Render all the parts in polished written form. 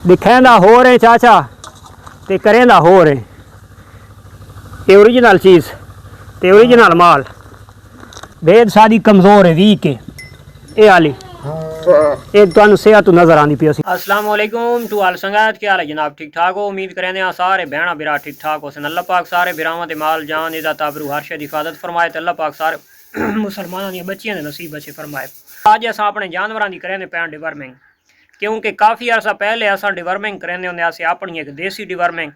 दिखेंदा हो रहे चाचा ते करेंदा हो रहे। ये ओरिजिनल चीज़ ते ओरिजिनल माल। भेद सादी कमज़ोर है वीक है ये आली एक तो सेहत नज़र आनी पी। अस्सलाम वालेकुम टू आल संगत, क्या हाल है जनाब? ठीक ठाक हो? उम्मीद करें सारे बहना बिरा ठीक ठाक हो। अल्लाह पाक सारे बिरावां दे माल जान इज़्ज़त आबरू हर शे दी हिफाजत फरमाए ते अल्लाह पाक सारे मुसलमानों दी बच्चियां दे नसीब अच्छे फरमाए। अज अस अपने जानवरां दी करें पैन डिवर्मिंग, क्योंकि काफ़ी अरसा पहले अस डिवर्मिंग करेंदे होंदे अस अपनी एक देसी डिवर्मिंग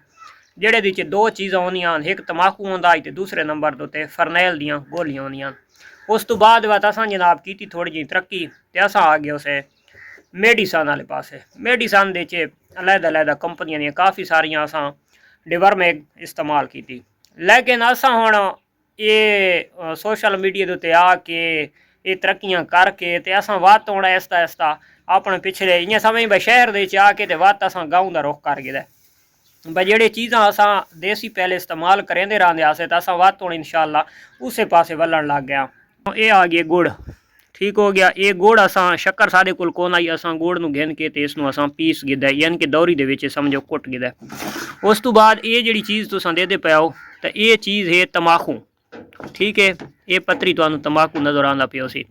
जेह्दे विच दो चीज़ां होंदियां, एक तमाकू होंदा ते दूसरे नंबर ते फरनैल दियां गोलियां होंदियां। उस तो बाद असां जनाब की थोड़ी जी तरक्की ते असां आ गए उसे मेडिसन वाले पासे। मेडिसन दे च अलग-अलग कंपनियां दी काफ़ी सारियां असां डिवर्मिंग इस्तेमाल की, लेकिन असां हुण ये सोशल मीडिया दे उत्ते आके ये तरक्कियां करके ते असां वत हुण आहिस्ता आहिस्ता अपने पिछले इ'यां समझ भाई शहर दे च आके ते वत असां गाँव दा रुख कर गेदा भाई। जेह्ड़ी चीज़ां असां देसी पहले इस्तेमाल करेंदे रहंदे आसे ते असां वत हुण इंशाअल्लाह उसे पासे वलन लग गया। ये आ गया गुड़, ठीक हो गया। ये गुड़ असां शक्कर साढ़े कोल कोन आई, असां गुड़ नूं गिन के ते इसनूं असां पीस गिदा, यानी कि दौरी दे विच समझो कुट गिदा। उस तो बाद ये जिहड़ी चीज़ तुसां देदे पे हो ते ये चीज़ है तमाकू, ठीक है। ये पत्तरी तुहानूं तंबाकू नज़र आंदा पिया सी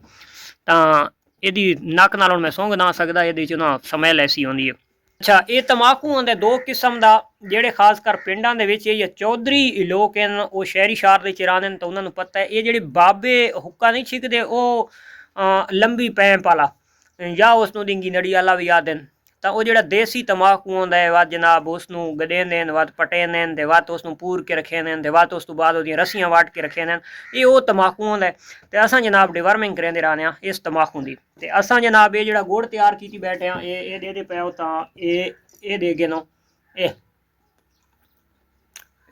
तां इहदी नक नाल मैं सुंघ ना सकदा, इहदे च ना स्मैल ऐसी होंदी है। अच्छा, ये तंबाकू होंदे दो किस्म का, जेह्ड़े खासकर पिंडां दे विच ये चौधरी लोग हैं वो शहरी शार दे च रहिंदे तो उन्होंने पता है। ये जेह्ड़े बाबे हुक्का नहीं छिकदे वो लंबी पैंप वाला या उसनूं डिंगी नड़ी वाला भी आखदे न, तो वो जेह्ड़ा देसी तंबाकू होंदा है वत जनाब उसनूं गदेंदे न, वत पटेंदे न ते वत उसनूं पूर के रखेंदे न ते वत उस तो बाद ओहदियां रस्सियां वट के रखेंदे न। ये वो तंबाकू होंदा है ते असां जनाब डिवर्मिंग करेंदे रहने इस तंबाकू दी। ते असां जनाब ये जेह्ड़ा गुड़ तैयार कीती बैठे हैं ये देदे पे हो तां ये देगे नो ये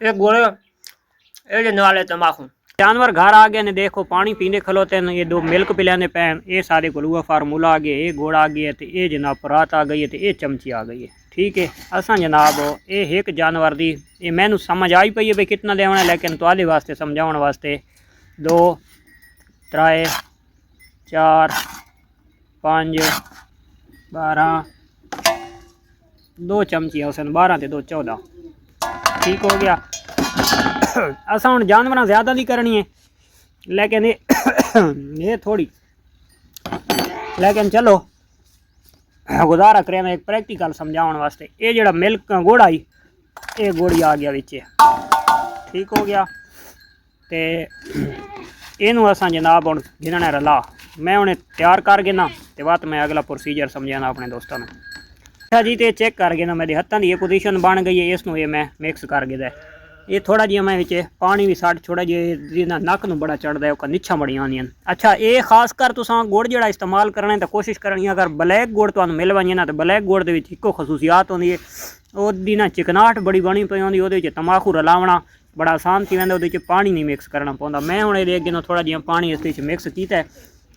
गुड़ ये नाले तंबाकू। जानवर घर आ गए ने, देखो पानी पीने खलोते हैं, ये दो मिल्क पिलाने पैन, ये सारे को हुआ फार्मूला आ गया, ये गुड़ आ गया तो ये जनाब परात आ गई है तो ये चमची आ गई है, ठीक है। असा जनाब ये एक जानवर दी ये मैनू समझ आई पई है भाई कितना देना है, लेकिन तुहाडे वास्ते समझाने वास्ते 2 3 4 5 12 2 चमचियाँ उस 12 ते 2 14, ठीक हो गया। असा हूँ जानवर ज़्यादा नहीं करनी है, लेकिन ये थोड़ी, लेकिन चलो गुजारा करें एक प्रैक्टिकल समझाने वास्ते। ये जड़ा मिल्क गुड़ आई ये गुड़ आ गया बिच, ठीक हो गया। तो इनू असा जनाब हूँ गिनना रला, मैं उन्हें तैयार कर गिना तो बात मैं अगला प्रोसीजर समझाना अपने दोस्तों में। अच्छा जी, तो चेक कर गिना मेरे हत्थों की ये पोजीशन बन गई है, इसनों ये मैं मिक्स कर गिदा। ये थोड़ा जिहा मैं विच पानी भी सट थोड़ा जिहा नक नूं बड़ा चढ़दा है, निच्छां बड़ियां आंदियां। अच्छा, ये खास कर तुसां गुड़ जिहड़ा इस्तेमाल करना है तो कोशिश करनी अगर ब्लैक गुड़ तुहानूं मिल वञे ना तो ब्लैक गुड़ दे विच इक्को खसूसियात होंदी है, ओहदी ना चिकनाहट बड़ी बनी पई होंदी, ओहदे विच तंबाकू रलावना बड़ा आसान थी वैंदा, ओहदे विच पानी नहीं मिक्स करना पौंदा। मैं हुण इहदे अगे थोड़ा जिहा पानी इस विच मिक्स कीता है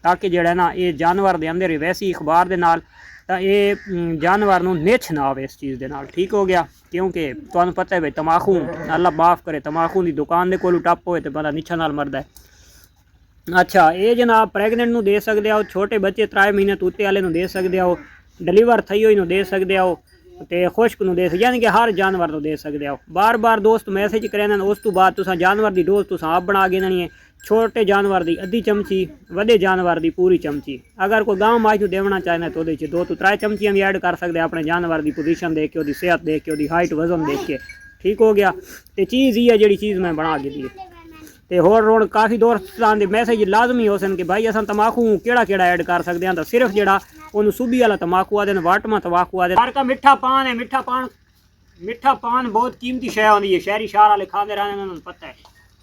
ताकि जिहड़ा ना ये जानवर दे अंदर वैसी अखबार दे नाल तो ये जानवर नूं निछ ना आवे इस चीज़ के नाल, ठीक हो गया। क्योंकि तुहानूं पता है भाई तंबाकू अल्लाह माफ़ करे तंबाकू की दुकान के कोल टप होए तो बंदा निछा नाल मरदा है। अच्छा, ये जनाब प्रैगनेंट नूं दे सकदे हो, छोटे बच्चे 3 महीने तो उत्ते वाले नूं दे सकदे हो, डिलीवर थई होई नूं दे सकदे हो, तो खुश्क नूं दे सकदे, यानी कि हर जानवर नूं दे सकदे हो। बार बार दोस्त मैसेज करेंदे उस तो बाद तुसां जानवर की डोज तुसां आप बना गिननी है। छोटे जानवर की अद्धी चमची, वड्डे जानवर की पूरी चमची। अगर कोई गांव माई नूं देवना चाहना तो 2 तो 3 चमचियां भी ऐड कर सकते अपने जानवर की पोजीशन देख के, उसकी सेहत देख के, उसकी हाइट वजन देख के, ठीक हो गया। तो चीज़ ही है जी चीज़ मैं बना दी है। तो होर काफ़ी दोस्तां दे मैसेज लाजमी हो सन कि भाई असां तंबाकू केड़ा ऐड कर सकते हैं, तो सिर्फ जेड़ा उन्होंने सूबी वाला तंबाकू आदे वाटमा तंबाकू आदे। घर का मिठा पान है, मिठा पान बहुत कीमती शै होंदी है, शहरी शार वाले खाते रहने उन्होंने पता है।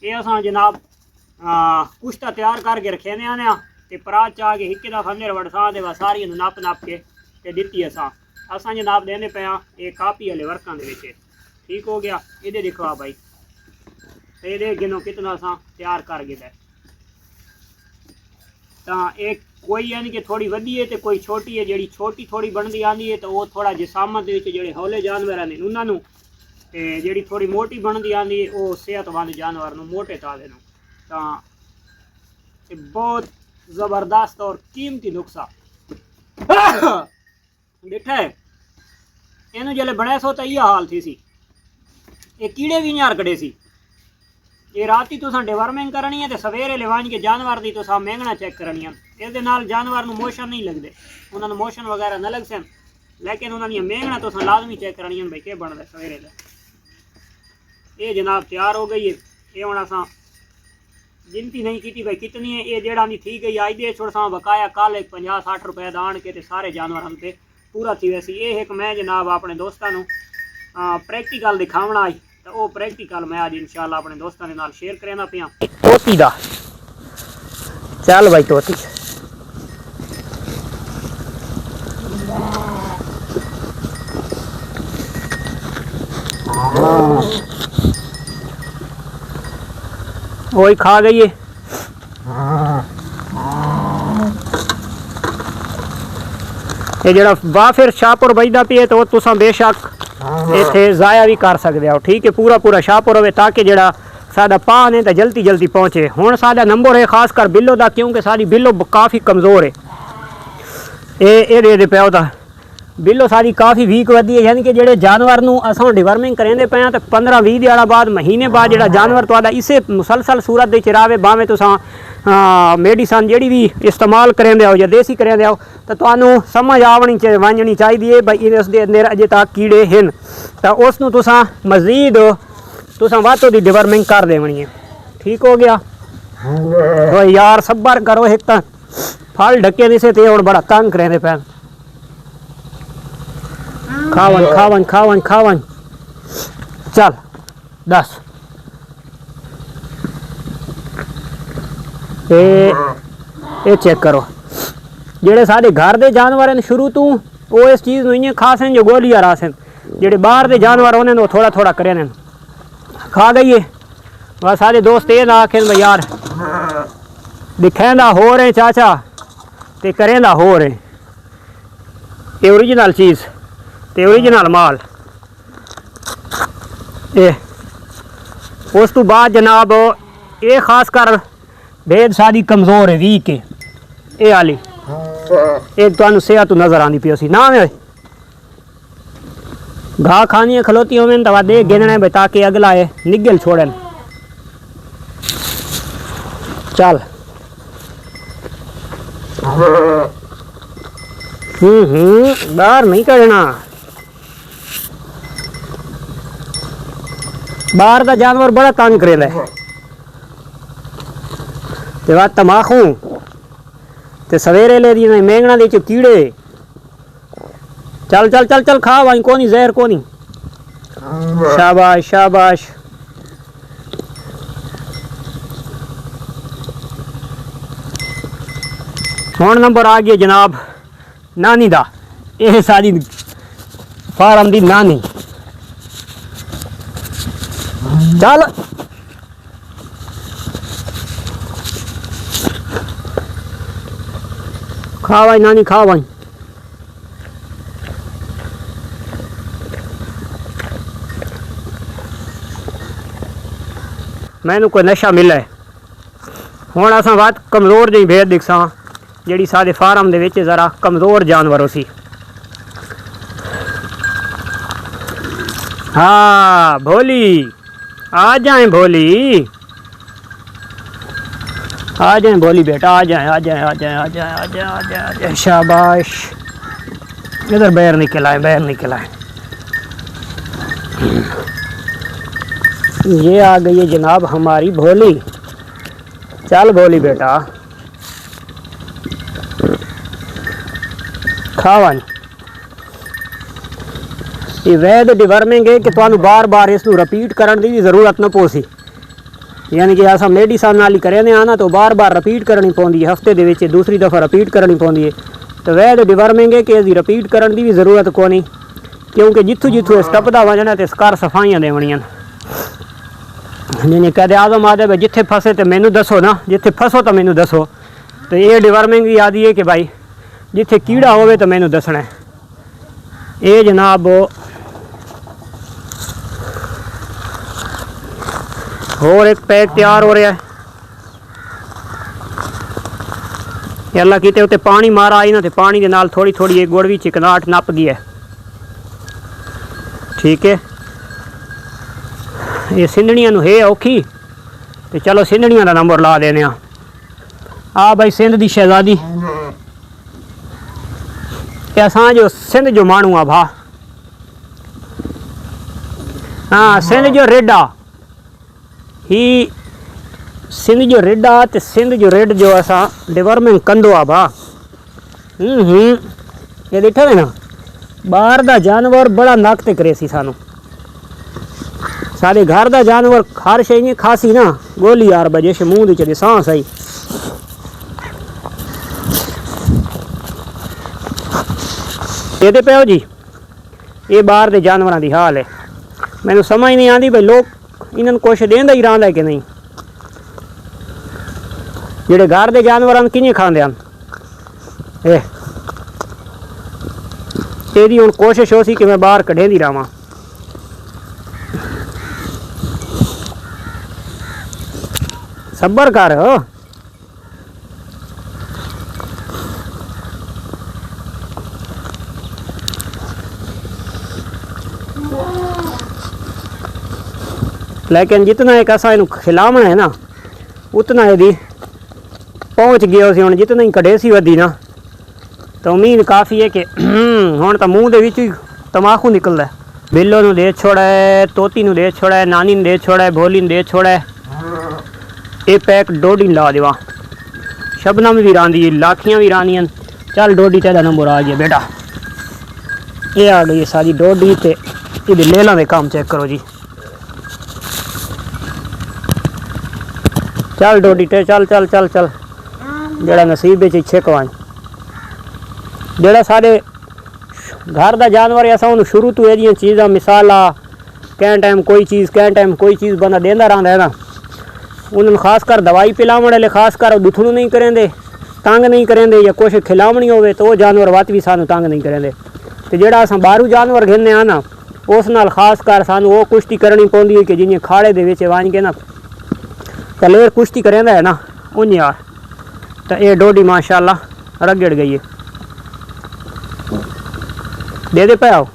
ये असां जनाब कुश्ता तैयार करके रखे आने ते परात चा के हिक्के दा फंदे वड़सा दे सारी नप के ते दित्ती असां जनाब देने पे ये कापी वाले वर्कां दे विच, ठीक हो गया। इहदे देखो आ भाई ये गिनो कितना असां तैयार कर गए तो एक कोई यानी कि थोड़ी वड्डी है तो कोई छोटी है। जी छोटी थोड़ी बनती आती है तो वो थोड़ा जिसामत जोड़े हौले जानवर हैं उन्होंने, तो जी थोड़ी मोटी बनती आती है वो सेहतमंद जानवर मोटे ताजे तो बहुत ज़बरदस्त और कीमती नुस्खा डिठा है। ਇਹਨੂੰ ਜਿਹੜੇ ਬਣਿਆ ਸੋ ਤਾਂ ਇਹ ਹਾਲ ਥੀ ਸੀ। ਇਹ ਕੀੜੇ भी नहीं हरकड़े सी। ये राती तुसां डिवर्मिंग करनी है तो सवेरे लिवान के जानवर की तुसां मेंगना चेक करनी है। इस जानवर को मोशन नहीं लगते, उन्होंने मोशन वगैरह न लग सन, लेकिन उन्होंने मेंगना तुसां लाजमी चेक करनी है भाई क्या बनता सवेरे का। ये जनाब तैयार हो गई है। ये हुण असां गिनती नहीं की भाई कितनी है, ये जेड़ा थी गई अज दे छोड़ बकाया कल एक 50-60 रुपए का आन के सारे जानवर हम पे पूरा थी वैसी। ये एक मैं जनाब अपने दोस्तों प्रैक्टिकल दिखावना आई, तो वो प्रैक्टिकल मैं आज इंशाल्लाह अपने दोस्तों के नाल शेयर करना पिया। तोती दा चल भाई तोती वही खा गई है। ये जरा बाफिर शाहपुर बजदा पिए तो तुसां बेशक इत्थे जाया भी कर सकते हो, ठीक है। पूरा पूरा शाहपुर होवे ताकि जरा साडा पा ने तो जल्दी जल्दी पहुँचे। हुण साडा नंबर है खास कर बिल्लो का, क्योंकि साडी बिल्लो काफ़ी कमज़ोर है। ये दे पिया दा बिल्लो सारी काफ़ी वीक वधी है, यानी कि जेडे जानवर नूं असां डिवर्मिंग करेंदे पे तो 15-20 दिहाड़ा बाद महीने बाद जेड़ा जानवर तुहाडा इसे मुसलसल सूरत दे चरावे भावें तुसां मेडिसन जेड़ी भी इस्तेमाल करेंदे हो या देसी करेंदे हो, तो तुहानूं समझ आवनी वंजनी चाहिए भाई इस दे अंदर अजे तक कीड़े हैं, तो उसनूं तुसां मज़ीद तुसां वातो दी डिवर्मिंग कर देवनी है। ठीक हो गया। तो यार सब्र करो, एक तो फल ढके दिसे ते हुण बड़ा तंग करेंदे पे। खावन खावन खावन खावन चल 10 ये चेक करो। जेडे साढ़े घर के जानवर हैं शुरू तो वो इस चीज़ में इं खास हैं जो गोलियां रास हैं, जेडे बाहर के जानवर उन्हें वो थोड़ा थोड़ा करें खा गई है। बस सारे दोस्त ये ना आखें भाई यार दिखेंदा हो रहे चाचा ते करेंदा हो रहे। ये ओरिजिनल चीज़ ते ओरिजिनल माल। उस तो बाद जनाब ये खास कर भेद सारी कमज़ोर है, वीक है। ये आली एक तो सेहत नज़र आती पी सी ना में घा खानी खलोती हो तो दे गिनने में ताकि अगला है निगल छोड़न। चल बाहर नहीं करना, बाहर का जानवर बड़ा तंग करेला है। ते बात तमाखू ते सवेरे ले दी मेंगना दे कीड़े। चल चल चल चल खा वहीं कोनी जहर कोनी। शाबाश शाबाश। हुण नंबर आ गया जनाब नानी दा। यह सारी फार्म दी नानी। चल खावाई नानी खावाई। मैनू कोई नशा मिला है। हुण असां बात कमज़ोर जी भेद दिखसा जिहड़ी साडे फार्म दे विच ज़रा कमज़ोर जानवर सी। हाँ भोली आ जाए, भोली आ जाए, भोली बेटा आ जाए आ जाए आ जाए आ जाए आ जाए आ जाए आ जाए। शाबाश। इधर बैर निकल आए, बैर निकल आए। ये आ गई है जनाब हमारी भोली। चल भोली बेटा खावन। ये वैद डिवर्मिंग है कि तुहानू बार बार इसनू रिपीट करने की भी जरूरत न पोसी, यानी कि अस मेडिसन नाल ही करेंदे आना तो बार बार रिपीट करनी पौंदी है, हफ्ते दे विच दूसरी दफ़ा रिपीट करनी पौंदी है। तो वैद डिवर्मिंग है कि इसकी रिपीट करने की भी जरूरत कोनी, क्योंकि जिथों जिथों इस टपदा वजना तो इस घर सफाइयां देवनियां। जिन्हें कहते आदम आदे भाई जिथे फसे तो मैनू दसो ना, जिथे फसो तो मैनू दसो। तो ये डिवर्मिंग भी आदि है कि भाई जिथे कीड़ा होवे तो मैनू दसना है। ये जनाब और एक पैक तैयार हो रहा है। अल्लाह किते उत्ते पानी मारा आई ना तो पानी के नाल थोड़ी थोड़ी एक गुड़ भी चिकनाहट नप गई है। ठीक है। ये सिंधड़ियां है औखी तो चलो सिंधड़ियां का नंबर ला देने आ भाई सिंध की शहजादी असां जो सिंध जो मानू आ भा। हाँ सिंध जो रेडा ही सिंध जो रेडा ते सिंध जो रेड जो असां डेवलपमेंट कंदो आ भा। ये देखा है ना बाहर दा जानवर बड़ा नाकते करे सी सानू सारे घर दा जानवर हर शे खासी ना गोली यार बजे से मुंह दी सांस आई ये पे जी। ये बाहर दे जानवरों की हाल है मैनू समझ नहीं आती भाई लोग इन्होंने कुछ देंदा ही रहा है कि नहीं। जेडे घर दे जानवर किं खाते हैं यदी हुण कोशिश हो सी कि मैं बाहर कढेंदी रहां। सबर कर लेकिन जितना एक असा इन खिलावना है ना उतना यदि पहुँच गया सी हुण जितना ही कढ़े सी वधी ना तो उम्मीद काफ़ी है कि हुण तो मूँह दे विच ही तमाकू निकलदा है। बिल्लो नूं दे छोड़ा है तोती नूं दे छोड़ा है नानी नूं दे छोड़ा है भोली नूं दे छोड़ा है। ये पैक डोडी ला देवा शबनम भी रांदी लाखियाँ भी रांदियां। चल डोडी तेरा नंबर आ गया बेटा। ये आ गई सारी डोडी ते ये लेला दे काम चेक करो जी। चल डोडी ते चल चल चल चल जेड़ा नसीब च इच्छे कवान जेड़ा सारे घर का जानवर असा उन्होंने शुरू तो ये चीज़ा मिसाला कैं टाइम कोई चीज़ बंदा देंदा रहा है ना उन्होंने खास कर दवाई पिलावन वाले खास कर दुथड़ू नहीं करेंदे तंग नहीं करेंदे या कुछ खिलावनी होवे तो वो जानवर वत भी सानू तंग नहीं करेंदे। तो जेड़ा असां बाहरों जानवर घेने आ ना उस नाल खास कर सानू वो कुश्ती करनी पौंदी है कि जिन्हें खाड़े दे विच वांज के ना तलेर कुश्ती करेंदा है ना उन यार। तो ये डोडी माशाल्लाह रगड़ गई है दे पे आओ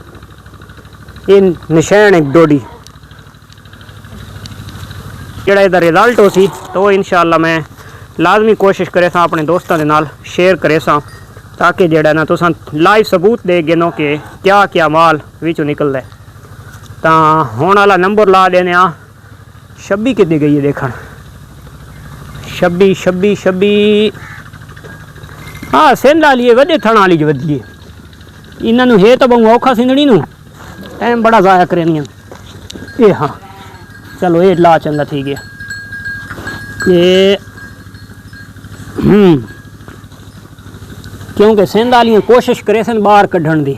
ये निशान एक डोडी जेड़ा इधर रिजल्ट हो सी तो इंशाअल्लाह मैं लाजमी कोशिश करे सा अपने दोस्तों के नाल शेयर करे सा ताकि जेड़ा ना तुसां लाइव सबूत दे गिनो कि क्या क्या माल विचों निकलदा है। तो हुण वाला नंबर ला देने आ। छब्बी कितनी गई है देखण छब्बी छब्बी छब्बी हाँ सिंध वाली है वड्डे थण वाली जो वधी है इन्हों है तो बहु औखा सिंधड़ी नूं टाइम बड़ा ज़ाया करेनियां। ये हाँ चलो ये ला चंगा थी गया ये क्योंकि सिंध वालियां कोशिश करे सन बाहर कढ़ण दी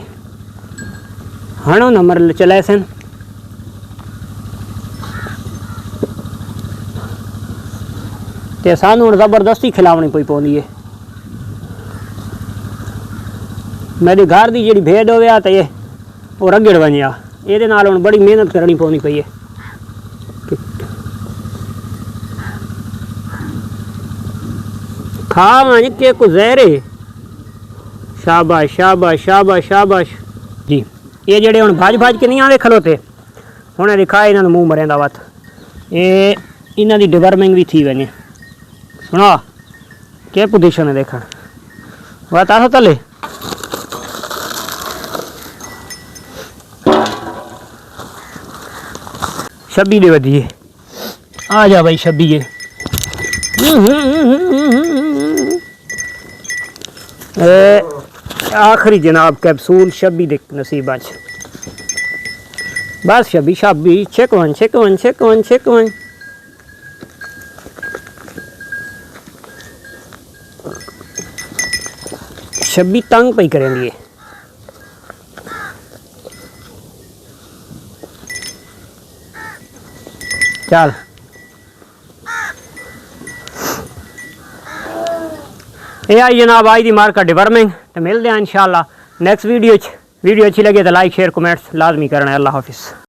हणो नंबर चलाए सन। ते सानू हुण जबरदस्ती खिलावनी पई पौंदी है। मेरे घर की जी भेड़ हो तो ये वो रगड़ वनिया ये हुण बड़ी मेहनत करनी पौनी पई है। खा वंज के को जहर है। शाबाश शाबाश शाबाश शाबाश जी। ये जेडे हुण भज भज के नहीं आवे खलोते हुणे दिखा इन्होंने मूँह मरेंदा वत ये इन्हां दी डिवर्मिंग भी थी वने सुना के पोजीशन है देखण वत आसो तले छब्बी दे वधिए आ जा भाई छब्बी है आखिरी जनाब कैप्सूल छब्बी दे नसीबा च बस छब्बी छब्बी छिकवन छिकवन छिकवन छिकवन छब्बी तंग पई करेंगी चल ये आई जनाब आज की मार्केट डिवर्मिंग तो मिलते हैं इंशाल्लाह नेक्स्ट वीडियो अच्छी लगे तो लाइक शेयर कमेंट्स लाजमी करना है। अल्लाह हाफिज़।